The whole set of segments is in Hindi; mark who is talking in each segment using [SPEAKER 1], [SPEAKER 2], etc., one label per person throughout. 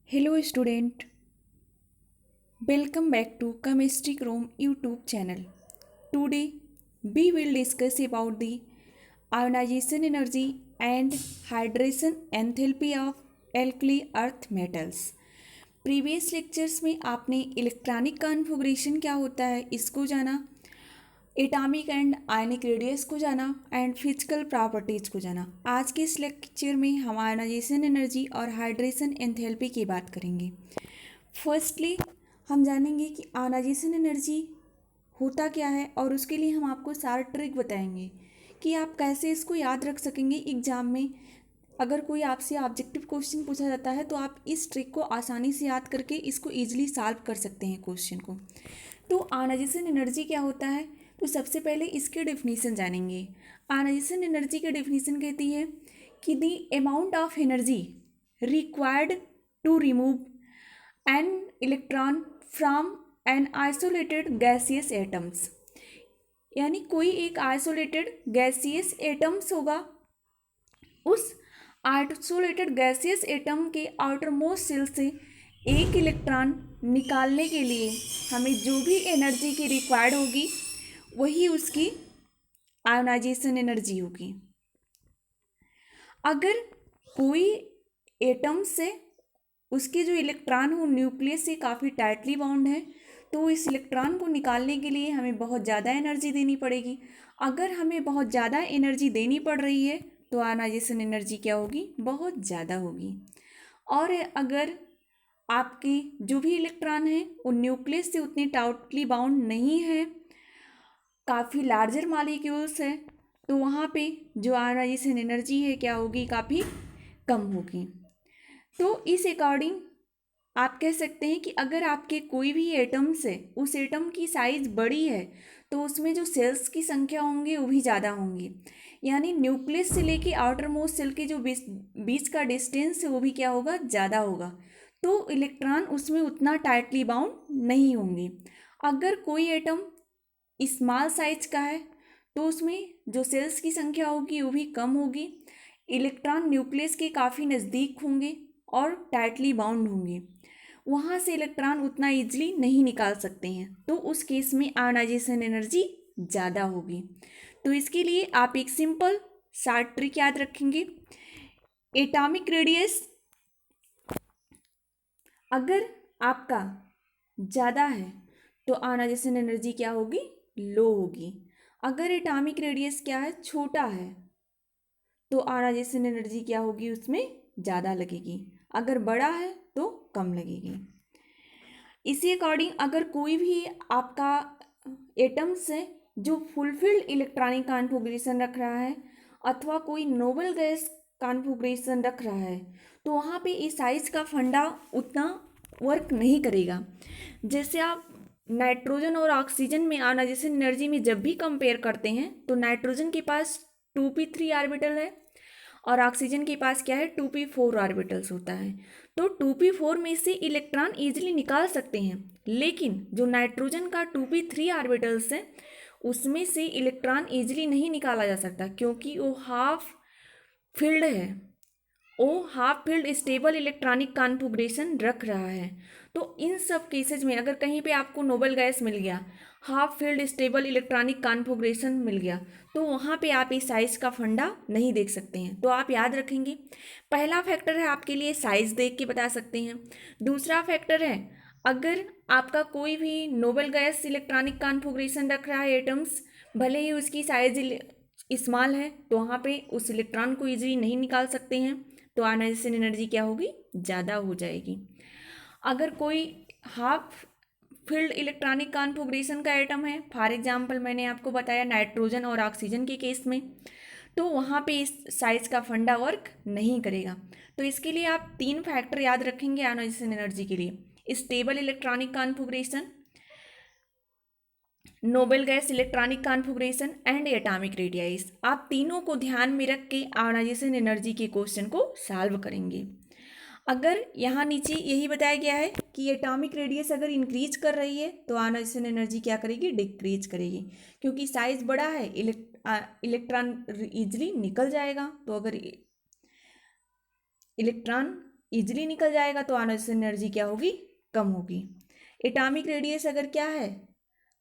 [SPEAKER 1] Hello student, welcome back to Chemistry Chrome YouTube channel. Today we will discuss about the ionization energy and hydration enthalpy of alkali earth metals. Previous lectures में आपने इलेक्ट्रॉनिक कॉन्फ़िगरेशन क्या होता है इसको जाना, एटॉमिक एंड आयनिक रेडियस को जाना एंड फिजिकल प्रॉपर्टीज़ को जाना। आज के इस लेक्चर में हम आयनाइजेशन एनर्जी और हाइड्रेशन एंथैल्पी की बात करेंगे। फर्स्टली हम जानेंगे कि आयनाइजेशन एनर्जी होता क्या है और उसके लिए हम आपको सारा ट्रिक बताएंगे कि आप कैसे इसको याद रख सकेंगे एग्ज़ाम में। अगर कोई आपसे ऑब्जेक्टिव क्वेश्चन पूछा जाता है तो आप इस ट्रिक को आसानी से याद करके इसको ईजिली सॉल्व कर सकते हैं क्वेश्चन को। तो आयनाइजेशन एनर्जी क्या होता है, तो सबसे पहले इसके डेफिनेशन जानेंगे। आयनाइजेशन एनर्जी की डेफिनेशन कहती है कि the amount of energy required to remove an electron from an isolated gaseous atoms, यानी कोई एक आइसोलेटेड गैसियस एटम्स होगा, उस आइसोलेटेड गैसियस एटम के आउटर मोस्ट सेल से एक इलेक्ट्रॉन निकालने के लिए हमें जो भी एनर्जी की रिक्वायर्ड होगी वही उसकी आयोनाइजेशन एनर्जी होगी। अगर कोई एटम से उसके जो इलेक्ट्रॉन हो न्यूक्लियस से काफ़ी टाइटली बाउंड है तो इस इलेक्ट्रॉन को निकालने के लिए हमें बहुत ज़्यादा एनर्जी देनी पड़ेगी। अगर हमें बहुत ज़्यादा एनर्जी देनी पड़ रही है तो आयोनाइजेशन एनर्जी क्या होगी, बहुत ज़्यादा होगी। और अगर आपके जो भी इलेक्ट्रॉन हैं वो न्यूक्लियस से उतनी टाइटली बाउंड नहीं है, काफ़ी लार्जर मॉलिक्यूल्स है, तो वहाँ पे जो आयोनाइजेशन एनर्जी है क्या होगी, काफ़ी कम होगी। तो इस अकॉर्डिंग आप कह सकते हैं कि अगर आपके कोई भी एटम्स है उस एटम की साइज़ बड़ी है तो उसमें जो सेल्स की संख्या होंगी वो भी ज़्यादा होंगी, यानी न्यूक्लियस से लेके आउटर मोस्ट सेल के जो बीच का डिस्टेंस है वो भी क्या होगा, ज़्यादा होगा, तो इलेक्ट्रॉन उसमें उतना टाइटली बाउंड नहीं होंगे। अगर कोई एटम स्मॉल साइज का है तो उसमें जो सेल्स की संख्या होगी वो भी कम होगी, इलेक्ट्रॉन न्यूक्लियस के काफ़ी नज़दीक होंगे और टाइटली बाउंड होंगे, वहाँ से इलेक्ट्रॉन उतना ईजिली नहीं निकाल सकते हैं, तो उस केस में आयोनाइजेशन एनर्जी ज़्यादा होगी। तो इसके लिए आप एक सिंपल शॉर्ट ट्रिक याद रखेंगे। एटॉमिक रेडियस अगर आपका ज़्यादा है तो आयोनाइजेशन एनर्जी क्या होगी, लो होगी। अगर एटॉमिक रेडियस क्या है, छोटा है, तो आयोनाइजेशन एनर्जी क्या होगी, उसमें ज़्यादा लगेगी। अगर बड़ा है तो कम लगेगी। इसी अकॉर्डिंग अगर कोई भी आपका एटम्स है जो फुलफिल्ड इलेक्ट्रॉनिक कॉन्फ़िगरेशन रख रहा है अथवा कोई नोबल गैस कॉन्फ़िगरेशन रख रहा है तो वहाँ पे इस साइज का फंडा उतना वर्क नहीं करेगा। जैसे आप नाइट्रोजन और ऑक्सीजन में आयोनाइजेशन एनर्जी में जब भी कंपेयर करते हैं तो नाइट्रोजन के पास 2p3 ऑर्बिटल है और ऑक्सीजन के पास क्या है, 2p4 ऑर्बिटल्स होता है। तो 2p4 में से इलेक्ट्रॉन ईजिली निकाल सकते हैं, लेकिन जो नाइट्रोजन का 2p3 ऑर्बिटल्स है उसमें से इलेक्ट्रॉन ईजिली नहीं निकाला जा सकता, क्योंकि वो हाफ फिल्ड है, वो half filled stable electronic configuration रख रहा है। तो इन सब केसेज में अगर कहीं पे आपको नोबल गैस मिल गया, half filled stable electronic configuration मिल गया, तो वहाँ पे आप इस साइज़ का फंडा नहीं देख सकते हैं। तो आप याद रखेंगे, पहला फैक्टर है आपके लिए साइज़ देख के बता सकते हैं। दूसरा फैक्टर है अगर आपका कोई भी नोबल गैस इलेक्ट्रॉनिक कॉन्फ़िगरेशन रख रहा है एटम्स, भले ही उसकी साइज स्मॉल है, तो वहाँ पे उस इलेक्ट्रॉन को ईजिली नहीं निकाल सकते हैं, तो आयोनाइजेशन एनर्जी क्या होगी, ज़्यादा हो जाएगी। अगर कोई हाफ फील्ड इलेक्ट्रॉनिक कॉन्फ़िगरेशन का एटम है, फॉर एग्जांपल मैंने आपको बताया नाइट्रोजन और ऑक्सीजन के केस में, तो वहाँ पे इस साइज का फंडा वर्क नहीं करेगा। तो इसके लिए आप 3 फैक्टर याद रखेंगे आयोनाइजेशन एनर्जी के लिए, stable electronic configuration, noble gas electronic configuration and atomic radius. आप तीनों को ध्यान में रख के आयोनाइजेशन एनर्जी के क्वेश्चन को सॉल्व करेंगे। अगर यहाँ नीचे यही बताया गया है कि एटॉमिक रेडियस अगर इंक्रीज कर रही है तो आयोनाइजेशन एनर्जी क्या करेगी, डिक्रीज करेगी, क्योंकि साइज बड़ा है, इलेक्ट्रॉन इजिली निकल जाएगा। तो अगर इलेक्ट्रॉन इजिली निकल जाएगा तो आयोनाइजेशन एनर्जी क्या होगी, कम होगी। एटॉमिक रेडियस अगर क्या है,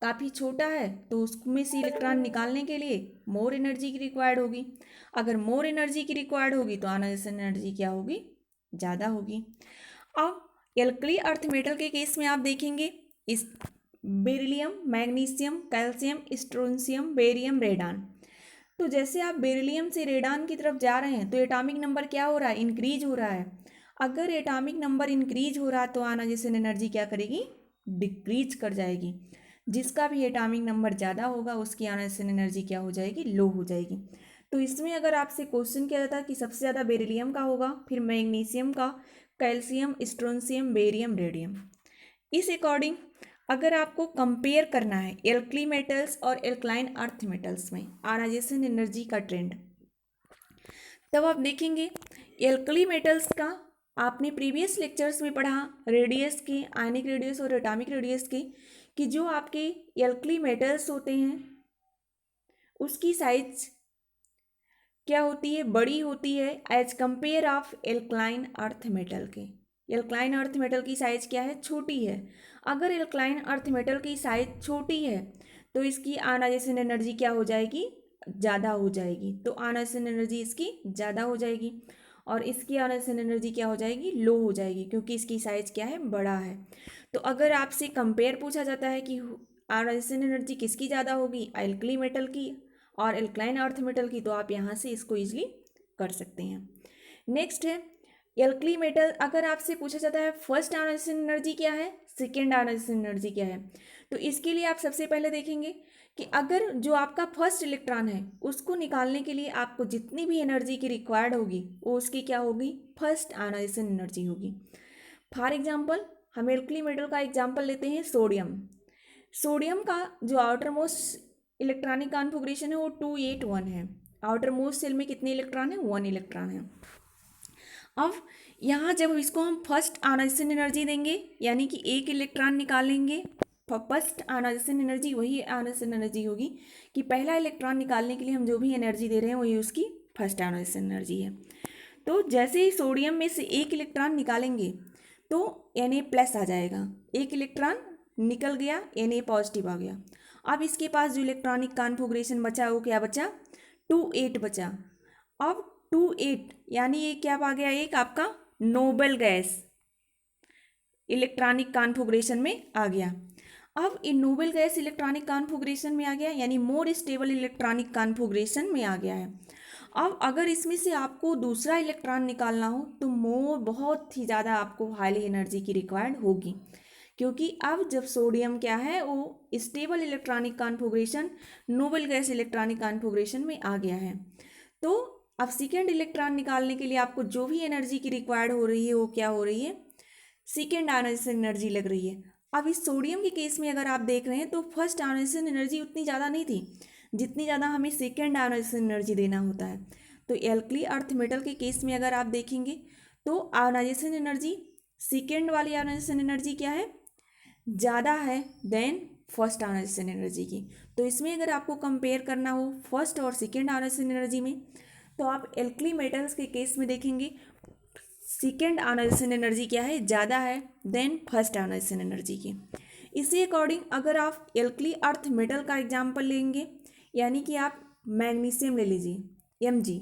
[SPEAKER 1] काफ़ी छोटा है, तो उसमें से इलेक्ट्रॉन निकालने के लिए मोर एनर्जी की रिक्वायर्ड होगी। अगर मोर एनर्जी की रिक्वायर्ड होगी तो आयोनाइजेशन एनर्जी क्या होगी, ज़्यादा होगी। अब एल्कली अर्थ मेटल के केस में आप देखेंगे, इस beryllium, magnesium, calcium, strontium, barium, radon. तो जैसे आप बेरिलियम से रेडान की तरफ जा रहे हैं तो एटॉमिक नंबर क्या हो रहा है, इंक्रीज हो रहा है। अगर एटॉमिक नंबर इंक्रीज हो रहा है तो आयोनाइजेशन एनर्जी क्या करेगी, डिक्रीज कर जाएगी। जिसका भी एटॉमिक नंबर ज़्यादा होगा उसकी आयोनाइजेशन एनर्जी क्या हो जाएगी, लो हो जाएगी। तो इसमें अगर आपसे क्वेश्चन किया जाता है कि सबसे ज़्यादा बेरिलियम का होगा, फिर मैग्नीशियम का, कैल्शियम, स्ट्रोंशियम, बेरियम, रेडियम। इस अकॉर्डिंग अगर आपको कंपेयर करना है एल्कली मेटल्स और एल्कलाइन अर्थ मेटल्स में आयोनाइजेशन एनर्जी का ट्रेंड, तब आप देखेंगे एल्कली मेटल्स का आपने प्रीवियस लेक्चर्स में पढ़ा रेडियस के, आयनिक रेडियस और एटॉमिक रेडियस के, कि जो आपके एल्कली मेटल्स होते हैं उसकी साइज क्या होती है, बड़ी होती है as compare of alkaline earth metal के। एल्कलाइन अर्थ मेटल की साइज क्या है, छोटी है। अगर एल्कलाइन अर्थ मेटल की साइज छोटी है तो इसकी आयोनाइजेशन एनर्जी क्या हो जाएगी, ज़्यादा हो जाएगी। तो आयोनाइजेशन एनर्जी इसकी ज़्यादा हो जाएगी और इसकी आयोनाइजेशन एनर्जी क्या हो जाएगी, लो हो जाएगी, क्योंकि इसकी साइज क्या है, बड़ा है। तो अगर आपसे कंपेयर पूछा जाता है कि आयोनाइजेशन एनर्जी किसकी ज़्यादा होगी, एल्कली मेटल की और एल्कलाइन अर्थ मेटल की, तो आप यहाँ से इसको ईजिली कर सकते हैं। नेक्स्ट है एल्कली मेटल। अगर आपसे पूछा जाता है फर्स्ट आयोनाइजेशन एनर्जी क्या है, सेकेंड आयोनाइजेशन एनर्जी क्या है, तो इसके लिए आप सबसे पहले देखेंगे कि अगर जो आपका फर्स्ट इलेक्ट्रॉन है उसको निकालने के लिए आपको जितनी भी एनर्जी की रिक्वायर्ड होगी वो उसकी क्या होगी, फर्स्ट आयोनाइजेशन एनर्जी होगी। फॉर एग्जाम्पल हम एल्कली मेटल का एग्जाम्पल लेते हैं सोडियम। सोडियम का जो आउटर मोस्ट इलेक्ट्रॉनिक कॉन्फ़िगरेशन है वो 281 है। आउटर मोस्ट सेल में कितने इलेक्ट्रॉन है, 1 इलेक्ट्रॉन है। अब यहाँ जब इसको हम फर्स्ट आयोनाइजेशन एनर्जी देंगे यानी कि एक इलेक्ट्रॉन निकालेंगे, फर्स्ट आयोनाइजेशन एनर्जी वही आयोनाइजेशन एनर्जी होगी कि पहला इलेक्ट्रॉन निकालने के लिए हम जो भी एनर्जी दे रहे हैं वही उसकी फर्स्ट आयोनाइजेशन एनर्जी है। तो जैसे ही सोडियम में से एक इलेक्ट्रॉन निकालेंगे तो Na+ आ जाएगा, एक इलेक्ट्रॉन निकल गया, Na पॉजिटिव आ गया। अब इसके पास जो इलेक्ट्रॉनिक कॉन्फ़िगरेशन बचा वो क्या बचा, 2 8 बचा। अब 2 8 यानी ये क्या आ गया, एक आपका नोबल गैस इलेक्ट्रॉनिक कॉन्फ़िगरेशन में आ गया। अब ये नोबल गैस इलेक्ट्रॉनिक कॉन्फ़िगरेशन में आ गया यानी मोर स्टेबल इलेक्ट्रॉनिक कॉन्फ़िगरेशन में आ गया है। अब अगर इसमें से आपको दूसरा इलेक्ट्रॉन निकालना हो तो बहुत ही ज़्यादा आपको हाईली एनर्जी की रिक्वायर्ड होगी, क्योंकि अब जब सोडियम क्या है वो stable electronic configuration noble gas electronic configuration में आ गया है। तो अब सेकेंड इलेक्ट्रॉन निकालने के लिए आपको जो भी एनर्जी की रिक्वायर्ड हो रही है वो क्या हो रही है, सेकेंड आयोनाइजेशन एनर्जी लग रही है। अब इस सोडियम के केस में अगर आप देख रहे हैं तो फर्स्ट आयोनाइजेशन एनर्जी उतनी ज़्यादा नहीं थी जितनी ज़्यादा हमें सेकेंड आयोनाइजेशन एनर्जी देना होता है। तो एल्कली अर्थ मेटल के केस में अगर आप देखेंगे तो आयोनाइजेशन एनर्जी, सेकेंड वाली आयोनाइजेशन एनर्जी क्या है, ज़्यादा है देन फर्स्ट आयोनाइजेशन एनर्जी की। तो इसमें अगर आपको कंपेयर करना हो फर्स्ट और सेकेंड आयोनाइजेशन एनर्जी में तो आप एल्कली मेटल्स के केस में देखेंगे सेकेंड आयोनाइजेशन एनर्जी क्या है, ज़्यादा है देन फर्स्ट आयोनाइजेशन एनर्जी की। इसी अकॉर्डिंग अगर आप एल्कली अर्थ मेटल का एग्जाम्पल लेंगे यानी कि आप मैग्नीशियम ले लीजिए Mg।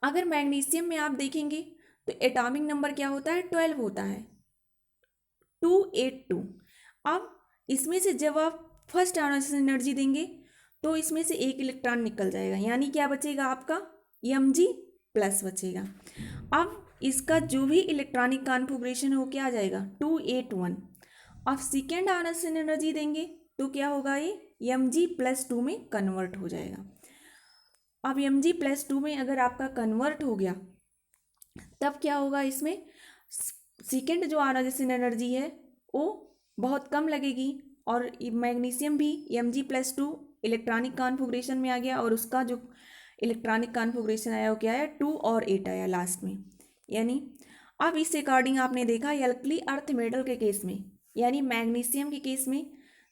[SPEAKER 1] अगर मैग्नीशियम में आप देखेंगे तो एटॉमिक नंबर क्या होता है, 12 होता है, 282। अब इसमें से जब आप फर्स्ट आयोनाइजेशन एनर्जी देंगे तो इसमें से एक इलेक्ट्रॉन निकल जाएगा यानी क्या बचेगा आपका, Mg+ बचेगा। अब इसका जो भी इलेक्ट्रॉनिक कॉन्फ़िगरेशन हो क्या आ जाएगा, 281। अब सेकेंड आयोनाइजेशन एनर्जी देंगे तो क्या होगा, ये Mg+2 में कन्वर्ट हो जाएगा। अब Mg+2 में अगर आपका कन्वर्ट हो गया तब क्या होगा, इसमें सेकेंड जो आयोनाइजेशन एनर्जी है वो बहुत कम लगेगी और मैग्नीशियम भी Mg+2 इलेक्ट्रॉनिक कॉन्फ़िगरेशन में आ गया और उसका जो इलेक्ट्रॉनिक कॉन्फ़िगरेशन आया वो क्या आया, 2 और 8 आया लास्ट में। यानी अब इस अकॉर्डिंग आपने देखा एल्कली अर्थ मेटल के केस में यानी मैग्नीशियम के केस में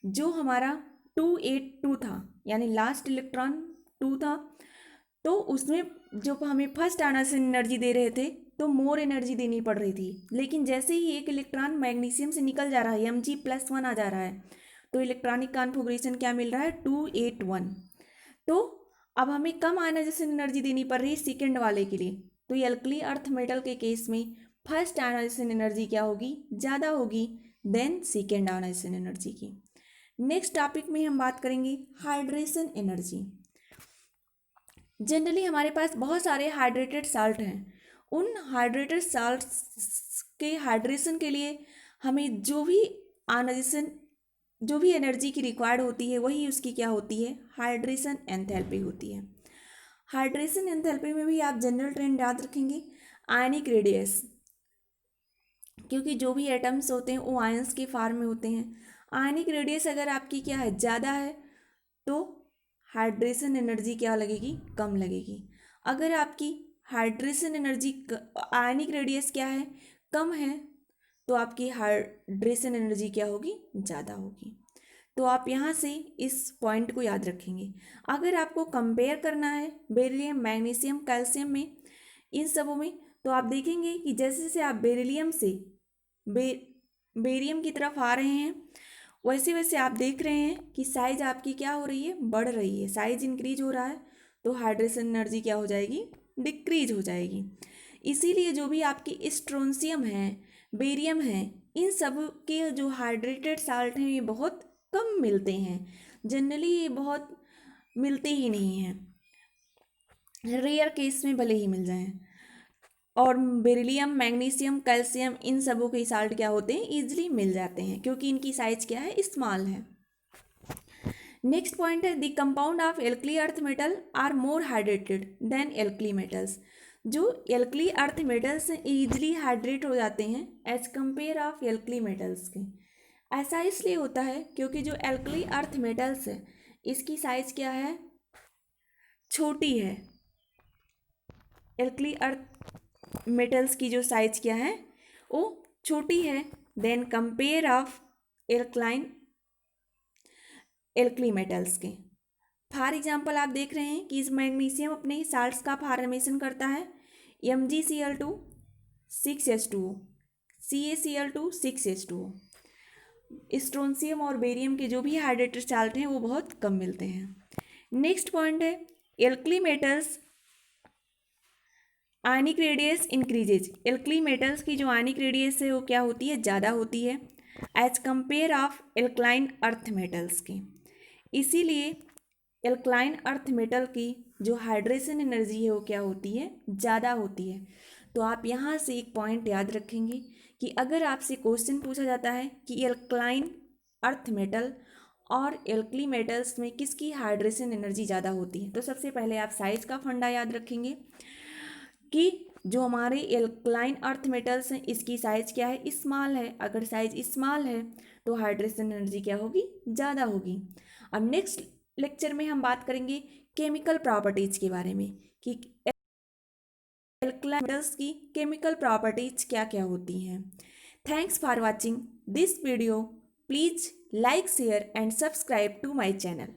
[SPEAKER 1] जो हमारा 282 था यानी लास्ट इलेक्ट्रॉन 2 था, तो उसमें जो हमें फर्स्ट आयोनाइजेशन एनर्जी दे रहे थे तो मोर एनर्जी देनी पड़ रही थी, लेकिन जैसे ही एक इलेक्ट्रॉन मैग्नीशियम से निकल जा रहा है Mg+1 आ जा रहा है, तो इलेक्ट्रॉनिक कॉन्फ़िगरेशन क्या मिल रहा है 281। तो अब हमें कम आयनाइजेशन एनर्जी देनी पड़ रही है सेकेंड वाले के लिए। तो ये अल्कली अर्थ मेटल के केस में फर्स्ट आयनाइजेशन एनर्जी क्या होगी, ज़्यादा होगी देन सेकेंड आयनाइजेशन एनर्जी की। नेक्स्ट टॉपिक में हम बात करेंगे हाइड्रेशन एनर्जी। जनरली हमारे पास बहुत सारे हाइड्रेटेड साल्ट हैं, उन हाइड्रेटेड साल्ट्स के हाइड्रेशन के लिए हमें जो भी आयनाइजेशन जो भी एनर्जी की रिक्वायर्ड होती है वही उसकी क्या होती है, हाइड्रेशन एंथैल्पी होती है। हाइड्रेशन एंथैल्पी में भी आप जनरल ट्रेंड याद रखेंगे, आयनिक रेडियस, क्योंकि जो भी एटम्स होते हैं वो आयंस के फॉर्म में होते हैं। आयनिक रेडियस अगर आपकी क्या है, ज़्यादा है, तो हाइड्रेशन एनर्जी क्या लगेगी, कम लगेगी। अगर आपकी हाइड्रेशन एनर्जी आयनिक रेडियस क्या है, कम है, तो आपकी हाइड्रेशन एनर्जी क्या होगी, ज़्यादा होगी। तो आप यहाँ से इस पॉइंट को याद रखेंगे। अगर आपको कंपेयर करना है बेरिलियम, मैग्नीशियम, कैल्शियम में, इन सबों में, तो आप देखेंगे कि जैसे जैसे आप बेरिलियम से बेरियम की तरफ आ रहे हैं, वैसे वैसे आप देख रहे हैं कि साइज आपकी क्या हो रही है, बढ़ रही है। साइज इंक्रीज हो रहा है तो हाइड्रेशन एनर्जी क्या हो जाएगी, डिक्रीज हो जाएगी। इसीलिए जो भी आपकी स्ट्रोंशियम है, बेरियम है, इन सब के जो हाइड्रेटेड साल्ट हैं ये बहुत कम मिलते हैं। जनरली ये बहुत मिलते ही नहीं हैं, रेयर केस में भले ही मिल जाएं। और बेरिलियम, मैग्नीशियम, कैल्शियम, इन सबों के साल्ट क्या होते हैं, ईजिली मिल जाते हैं, क्योंकि इनकी साइज क्या है, स्मॉल है। नेक्स्ट पॉइंट है the compound of alkali earth metal are more hydrated than alkali metals. जो alkali earth metals easily hydrate हो जाते हैं as compare of alkali metals के। ऐसा इसलिए होता है क्योंकि जो एल्कली अर्थ मेटल्स है इसकी साइज क्या है, छोटी है। एल्कली अर्थ मेटल्स की जो साइज क्या है वो छोटी है then compare of alkali metals के। फॉर एग्जाम्पल आप देख रहे हैं कि इस मैग्नीशियम अपने साल्ट्स का फॉर्मेशन करता है MgCl2 6H2O, CaCl2 6H2O। Strontium और बेरियम के जो भी हाइड्रेटेड साल्ट हैं वो बहुत कम मिलते हैं। नेक्स्ट पॉइंट है alkali metals ionic radius increases. Alkali metals की जो आयनिक रेडियस है वो क्या होती है, ज़्यादा होती है as compare of alkaline earth metals की। इसीलिए एल्कलाइन अर्थ मेटल की जो हाइड्रेशन एनर्जी है वो क्या होती है, ज़्यादा होती है। तो आप यहाँ से एक पॉइंट याद रखेंगे कि अगर आपसे क्वेश्चन पूछा जाता है कि एल्कलाइन अर्थ मेटल और एल्कली मेटल्स में किसकी हाइड्रेशन एनर्जी ज़्यादा होती है, तो सबसे पहले आप साइज का फंडा याद रखेंगे कि जो हमारे एल्कलाइन अर्थ मेटल्स हैं इसकी साइज क्या है, स्मॉल है। अगर साइज स्मॉल है तो हाइड्रेशन एनर्जी क्या होगी, ज़्यादा होगी। अब नेक्स्ट लेक्चर में हम बात करेंगे केमिकल प्रॉपर्टीज के बारे में कि एल्कलाइन मेटल्स की केमिकल प्रॉपर्टीज क्या क्या होती हैं। Thanks for watching this video. Please like, share and subscribe to my channel.